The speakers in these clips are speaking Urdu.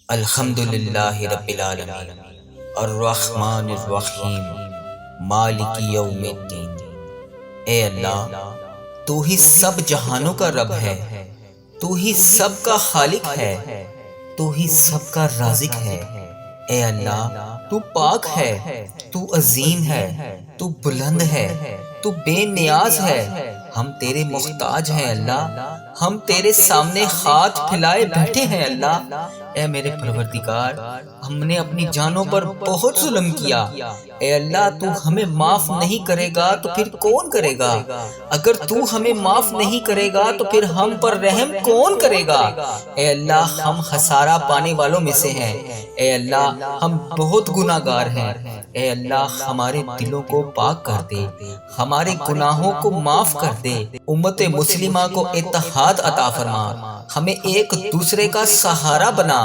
الحمد للہ رب العالمین الرحمن الرحیم مالک یوم الدین۔ اے اللہ، تو ہی سب جہانوں کا رب ہے، تو ہی سب کا خالق ہے، تو ہی سب کا رازق ہے۔ اے اللہ، تو پاک ہے، تو عظیم ہے، تو بلند ہے، تو بے نیاز ہے۔ ہم تیرے محتاج ہیں اللہ، ہم تیرے سامنے ہاتھ پھیلائے بیٹھے ہیں اللہ۔ اے میرے پروردگار، ہم نے اپنی جانوں پر بہت ظلم کیا۔ اے اللہ، تو ہمیں معاف نہیں کرے گا تو پھر کون کرے گا؟ اگر تو ہمیں معاف نہیں کرے گا تو پھر ہم پر رحم کون کرے گا؟ اے اللہ، ہم خسارہ پانے والوں میں سے ہیں۔ اے اللہ، ہم بہت گناہ گار ہیں۔ اے اللہ، ہمارے دلوں کو پاک کر دے، ہمارے گناہوں کو معاف کر دے۔ امت مسلمہ کو اتحاد عطا فرما، ہمیں ایک دوسرے کا سہارا بنا۔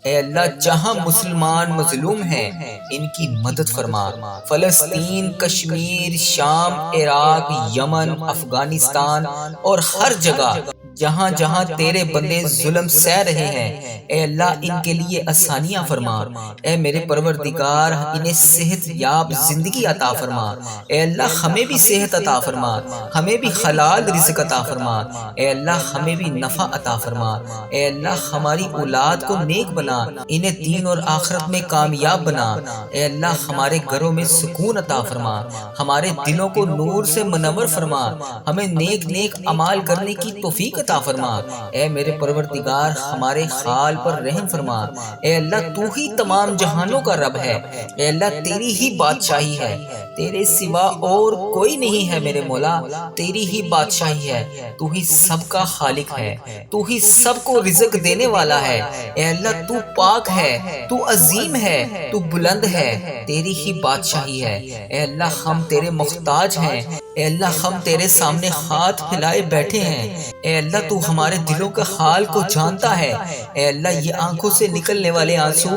اے اللہ، جہاں مسلمان مظلوم ہیں ان کی مدد فرما۔ فلسطین، کشمیر، شام، عراق، یمن، افغانستان اور ہر جگہ جہاں جہاں تیرے بندے ظلم سہ رہے ہیں، اے اللہ، ان کے لیے آسانیاں فرما۔ اے میرے پروردگار، انہیں صحت یاب زندگی عطا فرما۔ اے اللہ، ہمیں بھی صحت عطا فرما، ہمیں بھی حلال رزق عطا فرما۔ اے اللہ، ہمیں بھی نفع عطا فرما۔ اے اللہ، ہماری اولاد کو نیک بنا، انہیں دین اور آخرت میں کامیاب بنا۔ اے اللہ، ہمارے گھروں میں سکون عطا فرما، ہمارے دلوں کو نور سے منور فرما، ہمیں نیک نیک اعمال کرنے کی توفیق عطا فرما۔ اے میرے پروردگار، ہمارے حال پر رحم فرما۔ اے اللہ، تو ہی تمام جہانوں کا رب ہے۔ اے اللہ، تیری ہی بادشاہی ہے، تیرے سوا اور کوئی نہیں ہے میرے مولا، تیری ہی بادشاہی ہے۔ تو ہی سب کا خالق ہے، تو ہی سب کو رزق دینے والا ہے۔ اے اللہ، تو پاک ہے، تو عظیم ہے، تو بلند ہے، تیری ہی بادشاہی ہے۔ اے اللہ، ہم تیرے محتاج ہیں۔ اے اللہ، ہم تیرے سامنے ہاتھ پھیلائے بیٹھے ہیں۔ اے اللہ، تو ہمارے دلوں کا حال کو جانتا ہے۔ اے اللہ، یہ آنکھوں سے نکلنے والے آنسو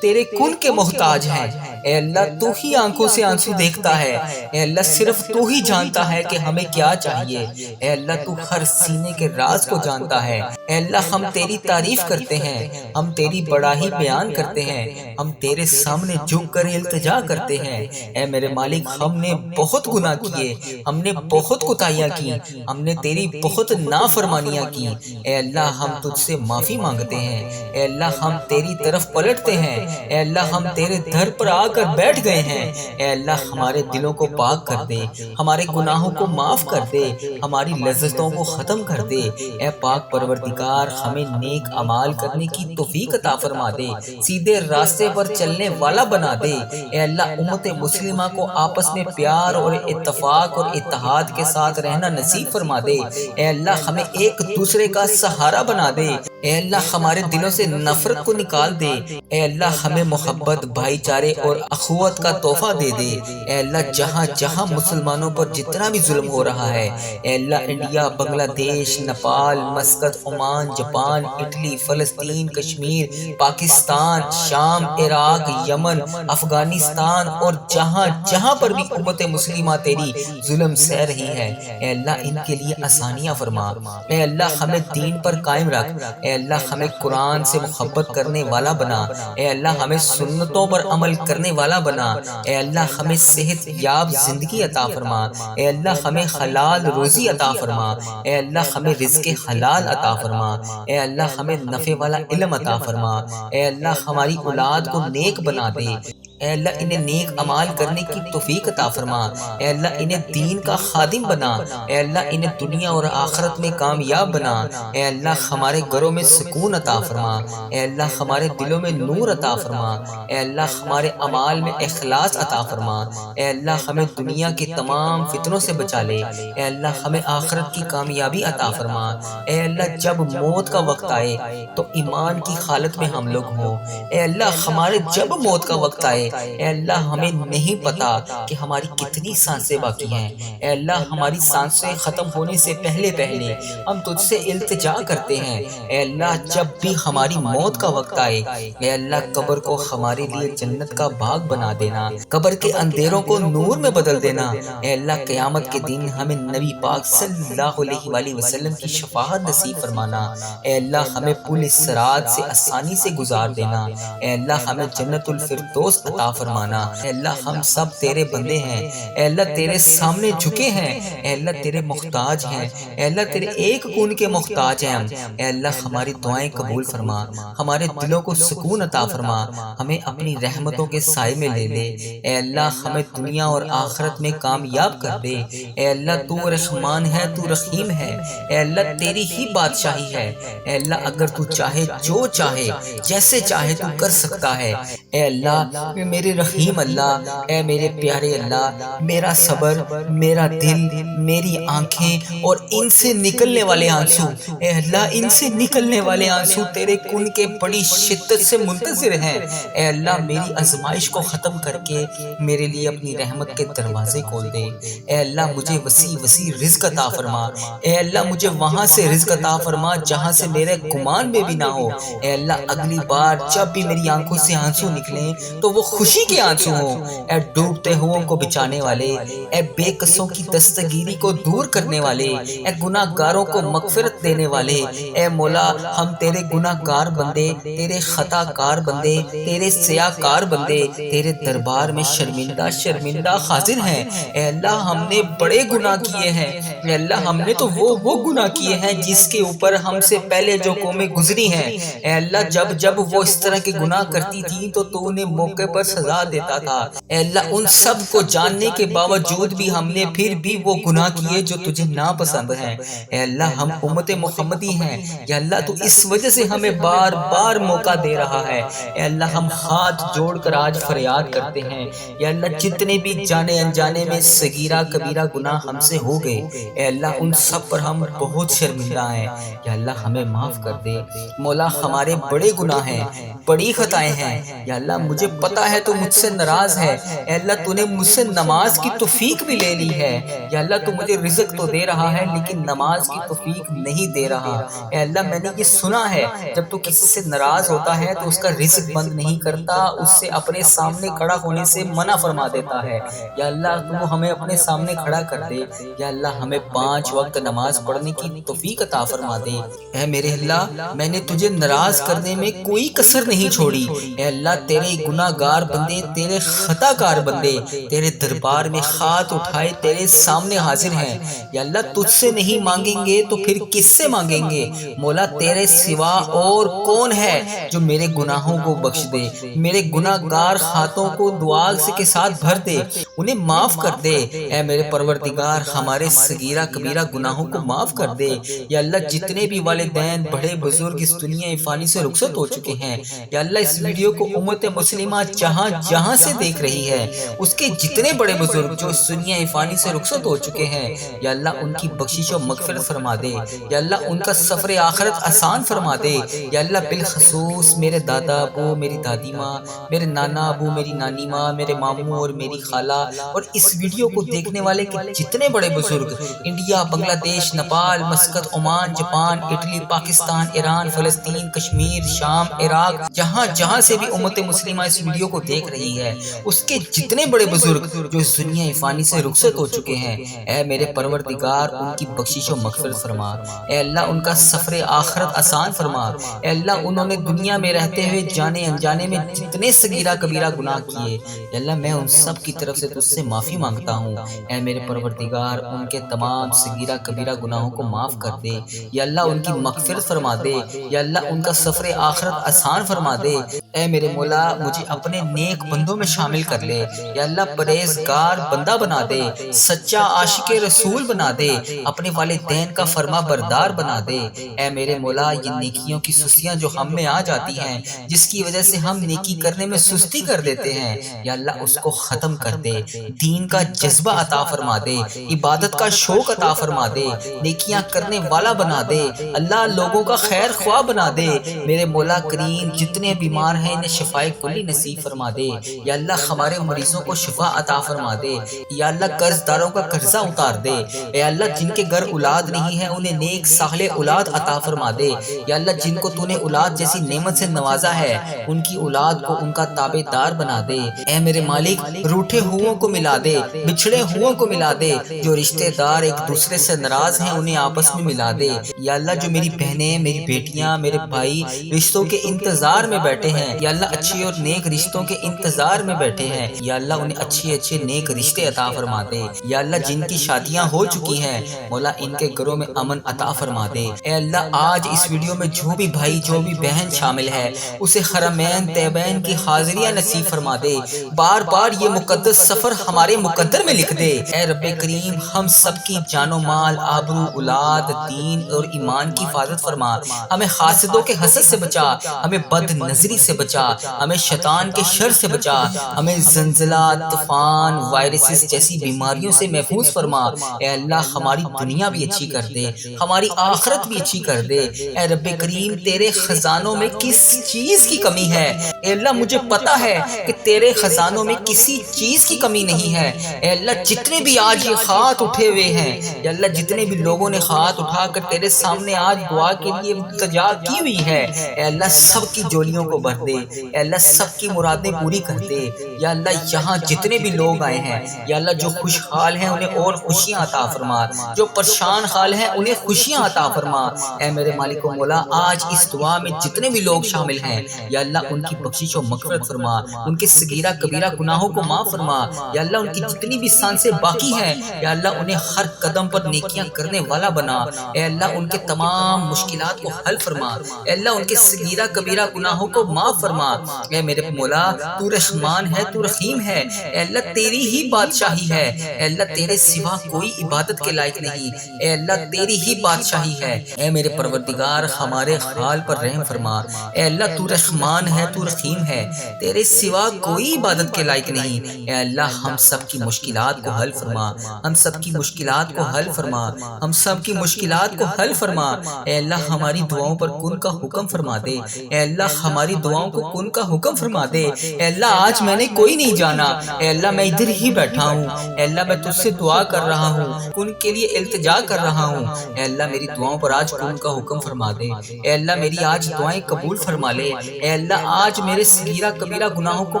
تیرے کن کے محتاج ہیں۔ اے اللہ، تو ہی آنکھوں سے آنسو دیکھتا ہے۔ اے اللہ، صرف تو ہی جانتا ہے کہ ہمیں کیا چاہیے۔ اے اللہ، تو ہر سینے کے راز کو جانتا ہے۔ اے اللہ، ہم تیری تعریف کرتے ہیں، ہم تیری بڑائی بیان کرتے ہیں، ہم تیرے سامنے جھک کر التجا کرتے ہیں۔ اے میرے مالک، ہم نے بہت گناہ کیے، ہم نے بہت کوتاہیاں کی، ہم نے تیری بہت نافرمانیاں کی۔ اے اللہ، ہم تجھ سے معافی مانگتے ہیں۔ اے اللہ، ہم تیری طرف پلٹتے ہیں۔ اے اللہ، ہم تیرے در پر آ کر بیٹھ گئے ہیں۔ اے اللہ، ہمارے دلوں کو پاک کر دے، ہمارے گناہوں کو معاف کر دے، ہماری لذتوں کو ختم کر دے۔ اے پاک پروردگار، ہمیں نیک اعمال کرنے کی توفیق عطا فرما دے، سیدھے راستے پر چلنے والا بنا دے۔ اے اللہ، امت مسلمہ کو آپس میں پیار اور اتفاق اور اتحاد کے ساتھ رہنا نصیب فرما دے۔ اے اللہ، ہمیں ایک دوسرے کا سہارا بنا دے۔ اے اللہ، ہمارے دلوں سے نفرت کو نکال دے۔ اے اللہ، ہمیں محبت، بھائی چارے اور اخوت کا تحفہ دے دے۔ اے اللہ، جہاں جہاں مسلمانوں پر جتنا بھی ظلم ہو رہا ہے، اے اللہ، انڈیا، بنگلہ دیش، Nepal, Muscat, Oman, Japan, Italy, فلسطین، کشمیر، پاکستان، شام، عراق، یمن، افغانستان اور جہاں جہاں پر بھی امت مسلمہ تیری ظلم سہ رہی ہے، اے اللہ، ان کے لیے آسانیاں فرما۔ اے اللہ، ہمیں دین پر قائم رکھ۔ اے اللہ، ہمیں قرآن سے محبت کرنے والا بنا۔ اے اللہ، ہمیں سنتوں پر عمل کرنے والا بنا۔ اے اللہ، ہمیں صحت یاب زندگی عطا فرما۔ اے اللہ، ہمیں حلال روزی عطا فرما۔ اے اللہ، ہمیں رزق حلال عطا فرما۔ اے اللہ، ہمیں نفع والا علم عطا فرما۔ اے اللہ، ہماری اولاد کو نیک بنا دے۔ اے اللہ، انہیں نیک اعمال کرنے کی توفیق عطا فرما۔ اے اللہ، انہیں دین کا خادم بنا۔ اے اللہ، انہیں دنیا اور آخرت میں کامیاب بنا۔ اے اللہ، ہمارے گھروں میں سکون عطا فرما۔ اے اللہ، ہمارے دلوں میں نور عطا فرما۔ اے اللہ، ہمارے اعمال میں اخلاص عطا فرما۔ اے اللہ، ہمیں دنیا کے تمام فتنوں سے بچا لے۔ اے اللہ، ہمیں آخرت کی کامیابی عطا فرما۔ اے اللہ، جب موت کا وقت آئے تو ایمان کی حالت میں ہم لوگ ہوں۔ اے اللہ، ہمارے جب موت کا وقت آئے اے اللہ ہمیں نہیں پتا کہ ہماری کتنی سانسیں باقی ہیں، اے اللہ ہماری سانسیں ختم ہونے سے پہلے پہلے ہم تجھ سے التجا کرتے ہیں، اے اللہ جب بھی ہماری موت کا وقت آئے، اے اللہ قبر کو ہمارے لیے جنت کا باغ بنا دینا، قبر کے اندھیروں کو نور میں بدل دینا، اے اللہ قیامت کے دن ہمیں نبی پاک صلی اللہ علیہ وآلہ وسلم کی شفاعت نصیب فرمانا، اے اللہ ہمیں پل صراط سے آسانی سے گزار دینا، اے اللہ ہمیں جنت الفردوس عطا فرمانا، اے اللہ ہم سب تیرے بندے ہیں، اے اللہ تیرے سامنے جھکے ہیں، اے اللہ تیرے محتاج ہیں، اے اللہ تیرے ایک کون کے محتاج ہیں ہم، اے اللہ ہماری دعائیں قبول فرما، ہمارے دلوں کو سکون عطا فرما، ہمیں اپنی رحمتوں کے سائے میں لے لے، اے اللہ ہمیں دنیا اور آخرت میں کامیاب کر دے، اے اللہ تو رحمان ہے، تو رحیم ہے، اے اللہ تیری ہی بادشاہی ہے، اے اللہ اگر تو چاہے جو چاہے جیسے چاہے تو کر سکتا ہے، اے اللہ میرے رحیم اللہ، اے میرے پیارے اللہ، میرا صبر، میرا دل، میری آنکھیں اور ان سے نکلنے والے آنسو، اے اللہ ان سے نکلنے والے آنسو تیرے کن کے بڑی شدت سے منتظر ہیں، اے اللہ میری آزمائش کو ختم کر کے میرے لیے اپنی رحمت کے دروازے کھول دے، اے اللہ مجھے وسیع وسیع رزق عطا فرما، اے اللہ مجھے وہاں سے رزق عطا فرما جہاں سے میرے گمان میں بھی نہ ہو، اے اللہ اگلی بار جب بھی میری آنکھوں سے آنسو نکلیں تو وہ خوشی کے آنسو ہوں، اے ڈوبتے ہوئوں کو بچانے والے، اے بے قصوں کی دستگیری کو دور کرنے والے، اے گناہ گاروں کو مغفرت دینے والے، اے مولا ہم تیرے گناہ گار بندے، تیرے خطا کار بندے، تیرے سیاہ کار بندے تیرے دربار میں شرمندہ شرمندہ حاضر ہیں، اے اللہ ہم نے بڑے گناہ کیے ہیں، اے اللہ ہم نے تو وہ گناہ کیے ہیں جس کے اوپر ہم سے پہلے جو قومیں گزری ہیں، اے اللہ جب وہ اس طرح کے گناہ کرتی تھی تو انہیں موقع پر سزا دیتا تھا، اے اللہ ان سب کو جاننے کے باوجود بھی ہم نے پھر بھی وہ گناہ کیے جو تجھے ناپسند ہیں، اے اللہ ہم امت محمدی ہیں، یا اللہ تو اس وجہ سے ہمیں بار بار موقع دے رہا ہے، اے اللہ ہم ہاتھ جوڑ کر آج فریاد کرتے ہیں، یا اللہ جتنے بھی جانے انجانے میں صغیرہ کبیرہ گناہ ہم سے ہو گئے، اے اللہ ان سب پر ہم بہت شرمندہ ہیں، یا اللہ ہمیں معاف کر دے، مولا ہمارے بڑے گناہ ہیں، بڑی خطائیں ہیں، یا اللہ مجھے پتا ہے تو مجھ سے ناراض ہے، اے اللہ تو نے مجھ سے نماز کی توفیق بھی لے لی ہے، یا اللہ تو مجھے رزق تو دے رہا ہے لیکن نماز کی توفیق نہیں دے رہا، اے اللہ میں نے یہ سنا ہے جب تو کسی سے ناراض ہوتا ہے تو اس کا رزق بند نہیں کرتا، اس سے اپنے سامنے کھڑا ہونے سے منع فرما دیتا ہے، یا اللہ تو ہمیں اپنے سامنے کھڑا کر دے، یا اللہ ہمیں 5 وقت نماز پڑھنے کی توفیق عطا فرما دے، اے میرے اللہ میں نے تجھے ناراض کرنے میں کوئی کسر نہیں چھوڑی، اے اللہ تیرے گناہ گار بندے، تیرے خطا کار بندے تیرے دربار میں ہاتھ اٹھائے تیرے سامنے حاضر ہیں، یا اللہ تجھ سے نہیں مانگیں گے تو پھر کس سے مانگیں گے، مولا تیرے سوا اور کون ہے جو میرے گناہوں کو بخش دے، میرے گناہ گار ہاتھوں کو دعا کے ساتھ بھر دے، انہیں معاف کر دے، اے میرے پروردگار ہمارے صغیرہ کبیرہ گناہوں کو معاف کر دے، یا اللہ جتنے بھی والدین بڑے بزرگ اس دنیا فانی سے رخصت ہو چکے ہیں، یا اللہ اس ویڈیو کو امت مسلمہ جہاں جہاں سے دیکھ رہی ہے اس کے جتنے بڑے بزرگ جو اس دنیا فانی سے رخصت ہو چکے ہیں، یا اللہ ان کی بخشش و مغفرت فرما دے، یا اللہ ان کا سفر آخرت آسان فرما دے، یا اللہ بالخصوص میرے دادا ابو، میری دادی ماں، میرے نانا ابو، میری نانی ماں، میرے ماموں اور میری خالہ اور اس ویڈیو کو دیکھنے والے جتنے بڑے بزرگ انڈیا، بنگلہ دیش، Nepal, Muscat, Oman, Japan, Italy, Pakistan, Iran, فلسطین، کشمیر، شام، عراق، جہاں جہاں سے بھی امت مسلمہ اس ویڈیو کو دیکھ رہی ہے اس کے جتنے بڑے بزرگ جو اس دنیا فانی سے رخصت ہو چکے ہیں، اے میرے پروردگار ان کی بخشش و مغفرت فرما، اے اللہ ان کا سفر آخرت آسان فرما، اے اللہ انہوں نے دنیا میں رہتے ہوئے جانے انجانے میں جتنے صغیرہ کبیرہ گناہ کیے، اے اللہ میں ان سب کی طرف سے تجھ سے معافی مانگتا ہوں، اے میرے پروردگار ان کے تمام صغیرہ کبیرہ گناہوں کو معاف کر دے، یا اللہ ان کی مغفرت فرما دے، یا اللہ ان کا سفر آخرت آسان فرما دے، اے میرے مولا مجھے اپنے نیک بندوں میں شامل کر لے، یا اللہ پرہیزگار بندہ بنا دے، سچا عاشق رسول بنا دے، اپنے والدین کا فرما بردار بنا دے، اے میرے مولا یہ نیکیوں کی سستیاں جو ہم میں آ جاتی ہیں جس کی وجہ سے ہم نیکی کرنے میں سستی کر دیتے ہیں، یا اللہ اس کو ختم کر دے، دین کا جذبہ عطا فرما دے، عبادت کا شوق عطا فرما دے، نیکیاں کرنے والا بنا دے، اللہ لوگوں کا خیر خواہ بنا دے، میرے مولا کریم جتنے بیمار ہیں انہیں شفائے کلی نصیب فرما فرما دے، یا اللہ ہمارے مریضوں کو شفا عطا فرما دے، یا اللہ قرض داروں کا قرضہ اتار دے، یا اللہ جن کے گھر اولاد نہیں ہے انہیں نیک صالح اولاد عطا فرما دے، یا اللہ جن کو تو نے اولاد جیسی نعمت سے نوازا ہے ان کی اولاد کو ان کا تابع دار بنا دے۔ اے میرے مالک روٹھے ہوئوں کو ملا دے، بچھڑے ہوئوں کو ملا دے، جو رشتہ دار ایک دوسرے سے ناراض ہیں انہیں آپس میں ملا دے، یا اللہ جو میری بہنیں، میری بیٹیاں، میرے بھائی رشتوں کے انتظار میں بیٹھے ہیں، یا اللہ اچھی اور نیک رشتوں کے انتظار میں بیٹھے ہیں، یا اللہ انہیں اچھے اچھے نیک رشتے عطا فرما دے، یا اللہ جن کی شادیاں ہو چکی ہیں مولا ان کے گھروں میں امن عطا فرما دے۔ اے اللہ آج اس ویڈیو میں جو بھی بھائی جو بھی بہن شامل ہے اسے حرمین طیبین کی حاضریاں نصیب فرما دے، بار بار یہ مقدس سفر ہمارے مقدر میں لکھ دے۔ اے رب کریم ہم سب کی جان و مال، آبرو، اولاد، دین اور ایمان کی حفاظت فرما، ہمیں حاسدوں کے حسد سے بچا، ہمیں بد نظری سے بچا، ہمیں شیطان کے شر سے بچا، ہمیں زلزلہ، طوفان، وائرسز جیسی بیماریوں سے محفوظ فرما۔ اے اللہ ہماری دنیا بھی اچھی کر دے، ہماری آخرت بھی اچھی کر دے۔ اے رب کریم تیرے خزانوں میں کس چیز کی کمی ہے؟ اے اللہ مجھے پتا ہے کہ تیرے خزانوں میں کسی چیز کی کمی نہیں ہے۔ اے اللہ جتنے بھی آج یہ ہاتھ اٹھے ہوئے ہیں، یا اللہ جتنے بھی لوگوں نے ہاتھ اٹھا کر تیرے سامنے آج دعا کے لیے التجا کی ہوئی ہے، اے اللہ سب کی جولیوں کو بھر دے، اے اللہ سب کی مرادیں پوری کر دے۔ یا اللہ یہاں جتنے بھی لوگ آئے ہیں، یا اللہ جو خوشحال ہیں انہیں اور خوشیاں عطا فرما، جو پریشان حال ہیں انہیں خوشیاں عطا فرما۔ اے میرے مالک و مولا آج اس دعا میں جتنے بھی لوگ شامل ہیں، یا اللہ ان کی بخشش و مغفرت فرما، ان کے صغیرہ کبیرہ گناہوں کو معاف فرما، یا اللہ ان کی جتنی بھی سانسیں باقی ہیں یا اللہ انہیں ہر قدم پر نیکیاں کرنے والا بنا۔ اے اللہ ان کے تمام مشکلات کو حل فرما، اے اللہ ان کے صغیرہ کبیرہ گناہوں کو معاف فرما۔ اے میرے مولا تو رحمان ہے، تو رحیم ہے، اے اللہ تیری ہی بادشاہی ہے، اے اللہ تیرے سوا کوئی عبادت کے لائق نہیں، اے اللہ تیری ہی بادشاہی ہے۔ اے میرے پروردگار ہمارے حال پر رحم فرما، اے اللہ تو رحمان ہے، تو رحیم ہے، تیرے سوا کوئی عبادت کے لائق نہیں، اے اللہ ہم سب کی مشکلات کو حل فرما، ہم سب کی مشکلات کو حل فرما، ہم سب کی مشکلات کو حل فرما۔ اے اللہ ہماری دعاؤں پر کن کا حکم فرما دے، اے اللہ ہماری دعاؤں کو کن کا حکم فرما دے۔ اے اللہ آج میں نے کوئی نہیں جانا، اے اللہ میں ادھر ہی بیٹھا ہوں، اے اللہ میں تجھ سے دعا کر رہا ہوں، کن کے لیے التجا کر رہا ہوں، اے اللہ میری دعاؤں پر آج کن کا حکم فرما دے، اے اللہ میری آج دعائیں قبول فرما لے، اے اللہ آج میرے صغیرہ کبیرہ گناہوں کو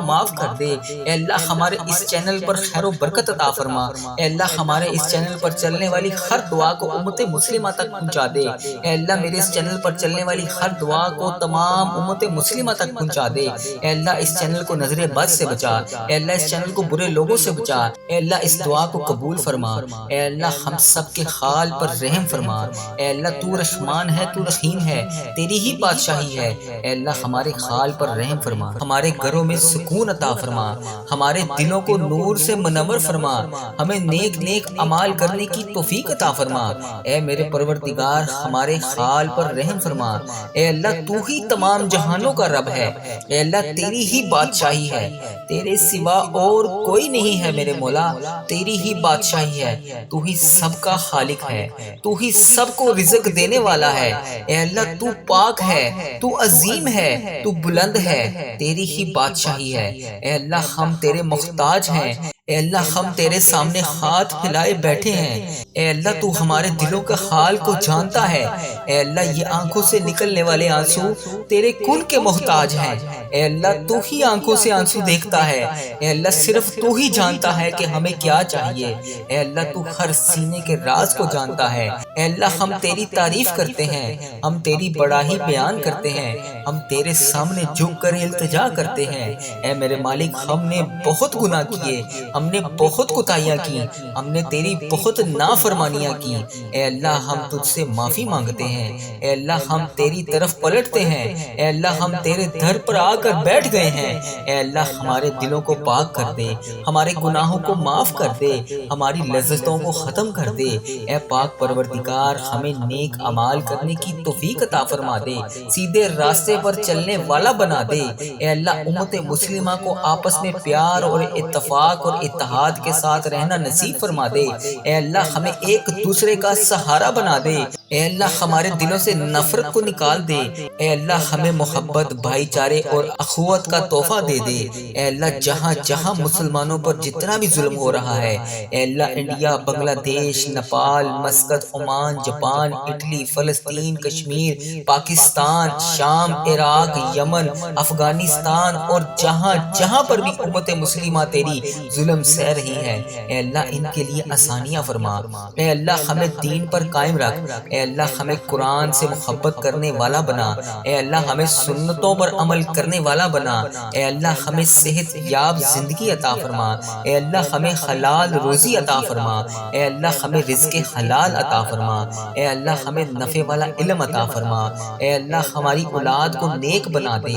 معاف کر دے، اے اللہ ہمارے اس چینل پر خیر و برکت عطا فرما، اے اللہ ہمارے اس چینل پر چلنے والی ہر دعا کو امت مسلمہ تک پہنچا دے، اے اللہ میرے اس چینل پر چلنے والی ہر دعا کو تمام امت مسلمہ تک پہنچا دے، اے اللہ اس چینل کو نظر بد سے بچا، اے اللہ اس چینل کو برے لوگوں سے بچا، اے اللہ اس دعا کو قبول فرما، اے اللہ ہم سب کے حال پر رحم فرما، اے اللہ تو رحمان ہے، تو رحیم ہے، تیری ہی بادشاہی ہے، اے اللہ ہمارے حال پر رحم فرما، ہمارے گھروں میں سکون عطا فرما، ہمارے دلوں کو نور سے منور فرما، ہمیں نیک نیک اعمال کرنے کی توفیق عطا فرما۔ اے میرے پروردگار ہمارے حال پر رحم فرما، اے اللہ تو ہی تمام جہانوں کا رب ہے، اے اللہ تیری ہی بادشاہی ہے، تیرے سوا اور کوئی نہیں ہے میرے مولا، تیری ہی بادشاہی ہے، تو ہی سب کا خالق ہے، تو ہی سب کو رزق دینے والا ہے، اے اللہ تو پاک ہے، تو عظیم ہے، تو بلند ہے، تیری ہی بادشاہی ہے، اے اللہ ہم تیرے محتاج ہیں، اے اللہ ہم تیرے سامنے ہاتھ پھیلائے بیٹھے ہیں، اے اللہ تو ہمارے دلوں کا حال کو جانتا ہے، اے اللہ یہ آنکھوں سے نکلنے والے آنسو تیرے کن کے محتاج ہیں، اے اللہ تو ہی آنکھوں سے آنسو دیکھتا ہے، اے اللہ صرف تو ہی جانتا ہے کہ ہمیں کیا چاہیے، اے اللہ تو ہر سینے کے راز کو جانتا ہے، اے اللہ ہم تیری تعریف کرتے ہیں، ہم تیری بڑائی بیان کرتے ہیں، ہم تیرے سامنے جھک کر التجا کرتے ہیں۔ اے میرے مالک ہم نے بہت گناہ کیے، ہم نے بہت کوتاہیاں کی، ہم نے تیری بہت نافرمانیاں کی، اے اللہ ہم تجھ سے معافی مانگتے ہیں، اے اللہ ہم تیری طرف پلٹتے ہیں، اے اللہ ہم تیرے در پر آ کر بیٹھ گئے ہیں، اے اللہ ہمارے دلوں کو پاک کر دے، ہمارے گناہوں کو معاف کر دے، ہماری لذتوں کو ختم کر دے، اے پاک پروردگار ہمیں نیک اعمال کرنے کی توفیق عطا فرما دے، سیدھے راستے پر چلنے والا بنا دے، اے اللہ امت مسلمہ کو آپس میں پیار اور اتفاق اور اتحاد کے ساتھ رہنا نصیب فرما دے، اے اللہ ہمیں ایک دوسرے کا سہارا بنا دے، اے اللہ ہماری ہمارے دلوں سے نفرت کو نکال دے۔ اے اللہ ہمیں محبت، بھائی چارے اور اخوت کا تحفہ دے دے۔ اے اللہ جہاں جہاں مسلمانوں پر جتنا بھی ظلم ہو رہا ہے، اے اللہ انڈیا، بنگلہ دیش، Nepal, Muscat, Oman, Japan, Italy, فلسطین، کشمیر، پاکستان، شام، عراق، یمن، افغانستان اور جہاں جہاں پر بھی امت مسلمہ تیری ظلم سہ رہی ہے، اے اللہ ان کے لیے آسانیاں فرما۔ اے اللہ ہمیں دین پر قائم رکھ۔ اے اللہ ہمیں قرآن سے محبت کرنے والا بنا۔ اے اللہ ہمیں سنتوں پر عمل کرنے والا بنا۔ اے اللہ ہمیں صحت یاب زندگی عطا فرما۔ اے اللہ ہمیں حلال روزی عطا فرما۔ اے اللہ ہمیں رزق حلال عطا فرما۔ اے اللہ ہمیں نفع والا علم عطا فرما۔ اے اللہ ہماری اولاد کو نیک بنا دے۔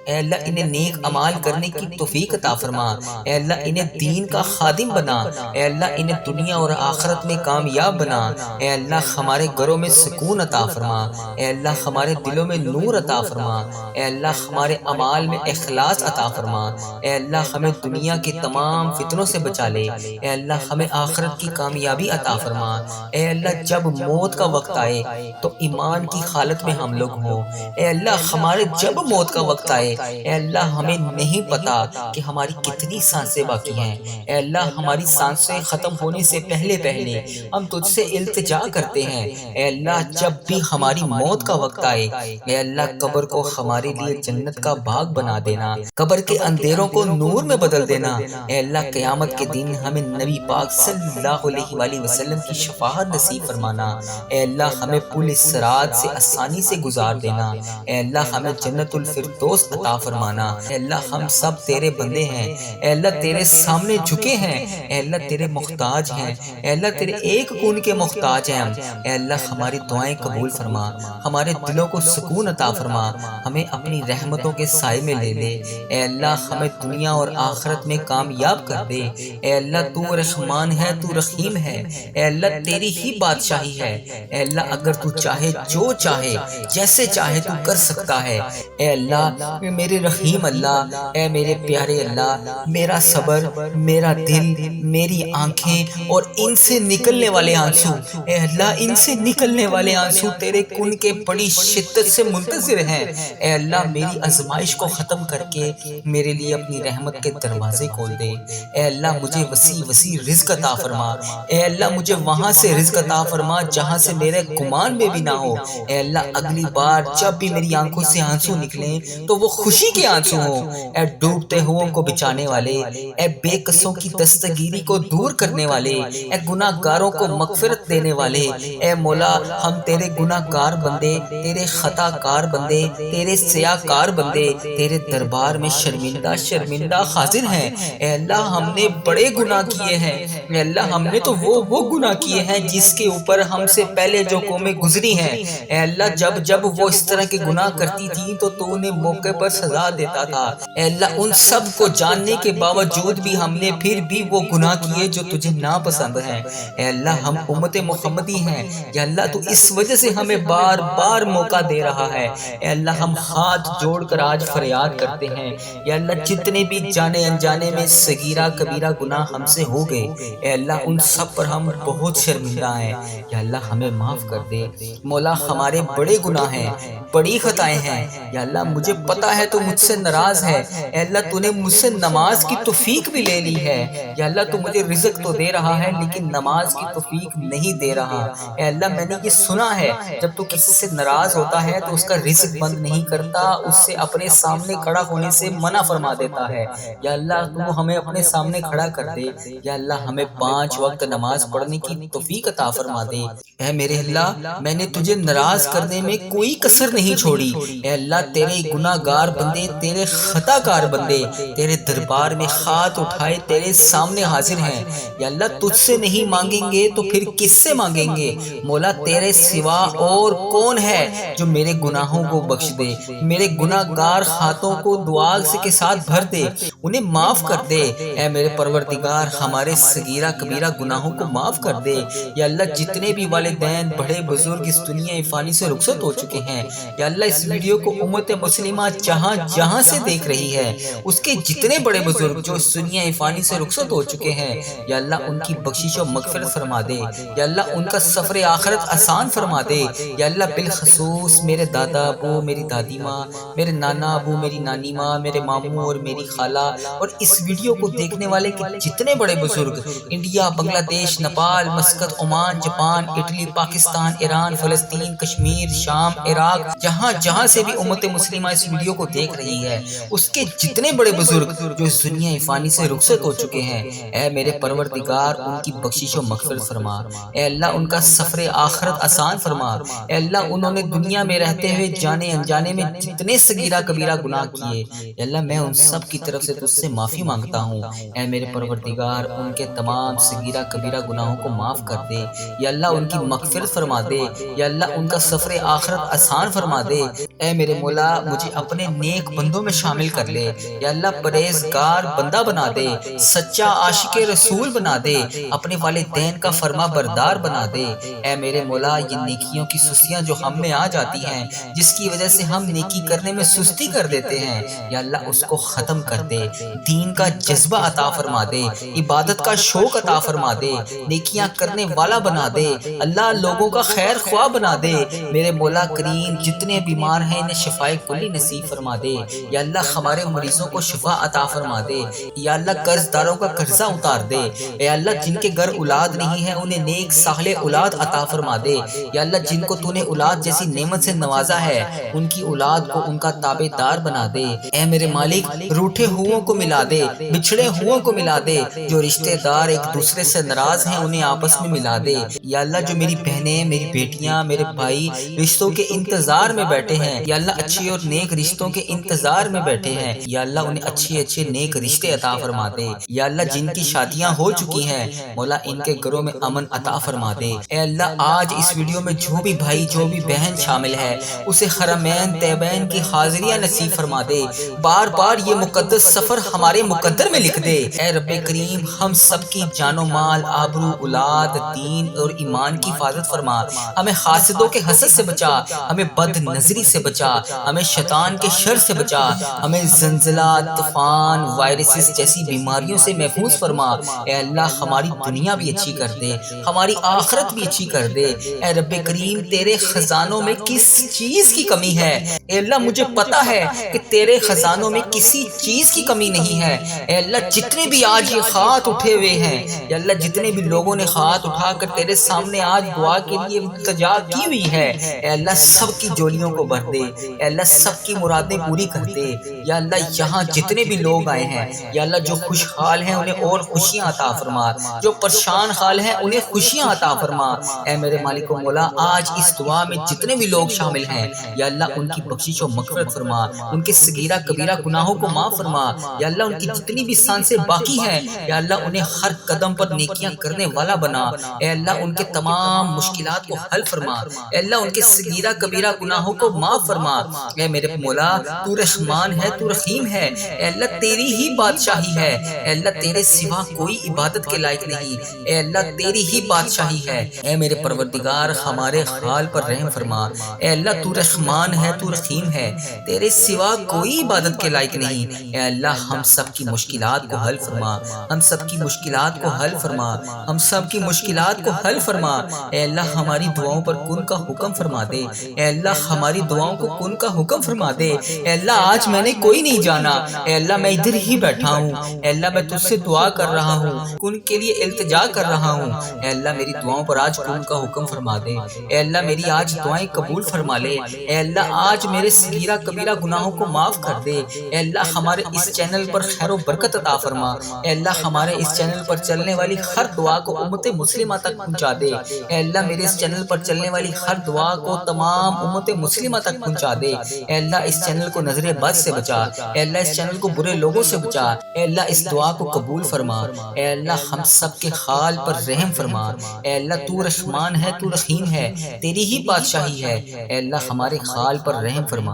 اے اللہ انہیں نیک اعمال کرنے کی توفیق عطا فرما۔ اے اللہ انہیں دین کا خادم بنا۔ اے اللہ انہیں دنیا اور آخرت میں کامیاب بنا۔ اے اللہ ہمارے گھروں میں سکون عطا فرما۔ اے اللہ ہمارے دلوں میں نور عطا فرما۔ اے اللہ ہمارے اعمال میں اخلاص عطا فرما۔ اے اللہ ہمیں دنیا کے تمام فتنوں سے بچا لے۔ اے اللہ ہمیں آخرت کی کامیابی عطا فرما۔ اے اللہ جب موت کا وقت آئے تو ایمان کی حالت میں ہم لوگ ہوں۔ اے اللہ ہمارے جب موت کا وقت آئے، اے اللہ ہمیں نہیں پتا کہ ہماری کتنی سانسیں باقی ہیں۔ اے اللہ ہماری سانسیں ختم ہونے سے پہلے پہلے ہم تجھ سے التجا کرتے ہیں۔ اے اللہ جب بھی ہماری موت کا وقت آئے، اے اللہ قبر کو ہمارے لیے جنت کا باغ بنا دینا، قبر کے اندھیروں کو نور میں بدل دینا۔ اے اللہ قیامت کے دن ہمیں نبی پاک صلی اللہ علیہ وآلہ وسلم کی شفاعت نصیب فرمانا۔ اے اللہ ہمیں پل صراط سے آسانی سے گزار دینا۔ اے اللہ ہمیں جنت الفردوس عطا فرمانا۔ اے اللہ ہم سب تیرے بندے ہیں۔ اے اللہ تیرے سامنے جھکے ہیں۔ اے اللہ تیرے محتاج ہیں۔ اے اللہ تیرے ایک کون کے محتاج ہیں ہم۔ اے اللہ ہماری دعائیں قبول فرما، ہمارے دلوں کو سکون عطا فرما، ہمیں اپنی رحمتوں کے سائے میں لے لے۔ اے اللہ ہمیں دنیا اور آخرت میں کامیاب کر دے۔ اے اللہ تو رحمان ہے، تو رحیم ہے۔ اے اللہ تیری ہی بادشاہی ہے۔ اے اللہ اگر تو چاہے، جو چاہے، جیسے چاہے تو کر سکتا ہے۔ اے اللہ میرے رحیم اللہ، اے میرے پیارے اللہ، میرا صبر، میرا دل، میری آنکھیں اور ان سے نکلنے والے آنسو، اے اللہ ان سے نکلنے والے آنسو تیرے کن کے بڑی شدت سے منتظر ہیں۔ اے اللہ میری آزمائش کو ختم کر کے میرے لیے اپنی رحمت کے دروازے کھول دے۔ اے اللہ مجھے وسیع وسیع رزق عطا فرما۔ اے اللہ مجھے وہاں سے رزق عطا فرما جہاں سے میرے گمان میں بھی نہ ہو۔ اے اللہ اگلی بار جب بھی میری آنکھوں سے آنسو نکلیں تو وہ خوشی کے آنسو ہوں۔ اے ڈوبتے ہوئوں کو بچانے والے، اے بے کسوں کی دستگیری کو دور کرنے والے، اے گناہ گاروں کو مغفرت دینے والے، اے مولا ہم تیرے گناہ گار بندے، تیرے خطا کار بندے، تیرے سیاہ کار بندے تیرے دربار میں شرمندہ شرمندہ حاضر ہیں۔ اے اللہ ہم نے بڑے گناہ کیے ہیں۔ اے اللہ ہم نے تو وہ گناہ کیے ہیں جس کے اوپر ہم سے پہلے جو قومیں گزری ہیں۔ اے اللہ جب وہ اس طرح کے گناہ کرتی تھی تو انہیں موقع پر سزا دیتا تھا۔ اے اللہ ان سب کو جاننے کے باوجود بھی ہم نے پھر بھی وہ گناہ کیے جو تجھے ناپسند ہیں۔ اے اللہ ہم امت محمدی ہیں، یا اللہ تو اس وجہ سے ہمیں بار بار موقع دے رہا ہے۔ اے اللہ ہم ہاتھ جوڑ کر آج فریاد کرتے ہیں، یا اللہ جتنے بھی جانے انجانے میں صغیرہ کبیرہ گناہ ہم سے ہو گئے، اے اللہ ان سب پر ہم بہت شرمندہ ہیں، یا اللہ ہمیں معاف کر دے۔ مولا ہمارے بڑے گناہ ہیں، بڑی خطائیں ہیں، یا اللہ مجھے پتا ہے تو مجھ سے ناراض ہے۔ اے اللہ تو نے مجھ سے نماز کی توفیق بھی لے لی ہے، یا اللہ تو مجھے رزق تو دے رہا ہے لیکن نماز کی توفیق نہیں دے رہا۔ اے اللہ میں نے یہ سنا ہے جب تو کسی سے ناراض ہوتا ہے تو اس کا رزق بند نہیں کرتا، اس سے اپنے سامنے کھڑا ہونے سے منع فرما دیتا ہے۔ یا اللہ تو ہمیں اپنے سامنے کھڑا کر دے، یا اللہ ہمیں 5 وقت نماز پڑھنے کی توفیق عطا فرما دے۔ اے میرے اللہ میں نے تجھے ناراض کرنے میں کوئی کسر نہیں چھوڑی۔ اے اللہ تیرے گناہ گار بندے، تیرے خطا کار بندے تیرے دربار میں ہاتھ اٹھائے تیرے سامنے حاضر ہیں۔ یا اللہ تجھ سے نہیں مانگیں گے تو پھر کس سے مانگیں گے؟ مولا تیرے سوا اور کون ہے جو میرے گناہوں کو بخش دے، میرے گناہ گار ہاتھوں کو دعا کے ساتھ بھر دے، انہیں معاف کر دے۔ اے میرے پروردگار ہمارے صغیرہ کبیرہ گناہوں کو معاف کر دے۔ یا اللہ جتنے بھی والد والدین بڑے بزرگ اس دنیا فانی سے رخصت ہو چکے ہیں۔ یا اللہ اس ویڈیو کو امت مسلمہ جہاں جہاں سے دیکھ رہی ہے، اس کے جتنے بڑے بزرگ جو اس دنیا فانی سے رخصت ہو چکے ہیں، یا اللہ ان کی بخشش و مغفرت فرما دے۔ یا اللہ ان کا سفر آخرت آسان فرما دے۔ یا اللہ بالخصوص میرے دادا ابو، میری دادی ماں، میرے نانا ابو، میری نانی ماں، میرے ماموں اور میری خالہ، اور اس ویڈیو کو دیکھنے والے کے جتنے بڑے بزرگ انڈیا، بنگلہ دیش، Nepal, Muscat, Oman, Japan, Italy, Pakistan, Iran, فلسطین، کشمیر، شام، عراق، جہاں جہاں سے بھی امت مسلمہ اس ویڈیو کو دیکھ رہی ہے، اس کے جتنے بڑے بزرگ جو اس دنیا فانی سے رخصت ہو چکے ہیں، اے میرے پروردگار ان کی بخشش و مغفرت فرما۔ اے اللہ ان کا سفر آخرت آسان فرما۔ اے اللہ انہوں نے دنیا میں رہتے ہوئے جانے انجانے میں جتنے صغیرہ کبیرہ گناہ کیے، اے اللہ میں ان سب کی طرف سے تجھ سے معافی مانگتا ہوں۔ اے میرے پروردگار ان کے تمام صغیرہ کبیرہ گناہوں کو معاف کر دے۔ یا اللہ ان کی مغفرت فرما دے۔ یا اللہ ان کا سفر آخرت آسان فرما دے۔ اے میرے مولا مجھے اپنے نیک بندوں میں شامل کر لے۔ یا اللہ پرہیزگار بندہ بنا دے، سچا عاشق رسول بنا دے، اپنے والدین کا فرما بردار بنا دے۔ اے میرے مولا یہ نیکیوں کی سستیاں جو ہم میں آ جاتی ہیں، جس کی وجہ سے ہم نیکی کرنے میں سستی کر دیتے ہیں، یا اللہ اس کو ختم کر دے، دین کا جذبہ عطا فرما دے، عبادت کا شوق عطا فرما دے، نیکیاں کرنے والا بنا دے، اللہ لوگوں کا خیر خواہ بنا دے۔ میرے مولا کریم جتنے بیمار ہیں انہیں شفائے کلی نصیب فرما دے۔ یا اللہ ہمارے مریضوں کو شفا عطا فرما دے۔ یا اللہ قرض داروں کا قرضہ اتار دے۔ اے اللہ جن کے گھر اولاد نہیں ہے انہیں نیک صالح اولاد عطا فرما دے۔ یا اللہ جن کو تو نے اولاد جیسی نعمت سے نوازا ہے ان کی اولاد کو ان کا تابع دار بنا دے۔ اے میرے مالک روٹھے ہوں کو ملا دے، بچھڑے ہوں کو ملا دے، جو رشتہ دار ایک دوسرے سے ناراض ہیں انہیں آپس میں ملا دے۔ یا اللہ جو میری بہنیں، میری بیٹیاں، میرے بھائی رشتوں کے انتظار میں بیٹھے ہیں، یا اللہ اچھے اور نیک رشتوں کے انتظار میں بیٹھے ہیں، یا اللہ انہیں اچھے اچھے نیک رشتے عطا فرما دے۔ یا اللہ جن کی شادیاں ہو چکی ہیں مولا ان کے گھروں میں امن عطا فرما دے۔ اے اللہ آج اس ویڈیو میں جو بھی بھائی جو بھی بہن شامل ہے اسے حرمین طیبین کی حاضریاں نصیب فرما دے، بار بار یہ مقدس سفر ہمارے مقدر میں لکھ دے۔ اے رب کریم ہم سب کی جان و مال، آبرو، اولاد، دین اور ایمان کی حفاظت فرما، ہمیں حاسدوں کے حسد سے بچا، ہمیں بد نظری سے بچا، ہمیں شیطان کے شر سے بچا، ہمیں زلزلہ، طوفان، وائرسز جیسی بیماریوں سے محفوظ فرما۔ اے اللہ ہماری دنیا بھی اچھی کر دے، ہماری آخرت بھی اچھی کر دے۔ اے رب کریم تیرے خزانوں میں کس چیز کی کمی ہے؟ اے اللہ مجھے پتا ہے کہ تیرے خزانوں میں کسی چیز کی کمی نہیں ہے۔ اے اللہ جتنے بھی آج یہ ہاتھ اٹھے ہوئے ہیں، یا اللہ جتنے بھی لوگوں نے ہاتھ اٹھا کر تیرے سامنے آج دعا کے لیے التجا کی ہوئی ہے، اے اللہ سب کی جولیوں کو بھر دے، اے اللہ سب کی مرادیں پوری کر دے۔ یا اللہ یہاں جتنے بھی لوگ آئے ہیں، یا اللہ جو خوشحال ہیں انہیں اور خوشیاں عطا فرما، جو پریشان حال ہیں انہیں خوشیاں عطا فرما۔ اے میرے مالک و مولا آج اس دعا میں جتنے بھی لوگ شامل ہیں، یا اللہ ان کی بخشش و مغفرت فرما، ان کے صغیرہ کبیرہ گناہوں کو معاف فرما۔ یا اللہ ان کی جتنی بھی سانسیں باقی ہیں، یا اللہ انہیں ہر قدم پر نیکیاں کرنے والا بنا۔ اے اللہ ان کے تمام مشکلات کو حل فرما، اے اللہ ان کے صغیرہ کبیرہ گناہوں کو معاف فرما۔ اے میرے مولا تو رحمان ہے، تو رحیم ہے، اے اللہ تیری ہی بادشاہی ہے، اے اللہ تیرے سوا کوئی عبادت کے لائق نہیں، اے اللہ تیری ہی بادشاہی ہے۔ اے میرے پروردگار ہمارے حال پر رحم فرما، اے اللہ تو رحمان ہے، تو رحیم ہے، تیرے سوا کوئی عبادت کے لائق نہیں، اے اللہ ہم سب کی مشکلات کو حل فرما، ہم سب کی مشکلات کو حل فرما، ہم سب کی مشکلات کو حل فرما۔ اے اللہ ہماری دعاؤں پر کن کا حکم فرما دے، اے اللہ ہماری دعاؤں کو کن کا حکم فرما دے۔ اے اللہ آج میں نے کوئی نہیں جانا، اے اللہ میں ادھر ہی بیٹھا ہوں، اے اللہ میں تجھ سے دعا کر رہا ہوں، کن کے لیے التجا کر رہا ہوں۔ اے اللہ میری دعاؤں پر آج کن کا حکم فرما دے، اے اللہ میری آج دعائیں قبول فرما لے، اے اللہ آج میرے صغیرہ کبیرہ گناہوں کو معاف کر دے۔ اے اللہ ہمارے اس چینل پر خیر و برکت عطا فرما، اے اللہ ہمارے اس چینل پر چلنے والی ہر دعا کو امت مسلمہ تک پہنچا دے، اے اللہ میرے اس چینل پر چلنے والی ہر دعا کو تمام امت مسلمہ تک پہنچا دے۔ اے اللہ اس چینل کو نظر بد سے بچا، اے اللہ اس چینل کو برے لوگوں سے بچا، اے اللہ اس دعا کو قبول فرما، اے اللہ ہم سب کے حال پر رحم فرما۔ اے اللہ تو رحمان ہے، تو رحیم ہے، تیری ہی بادشاہی ہے، اے اللہ ہمارے حال پر رحم فرما۔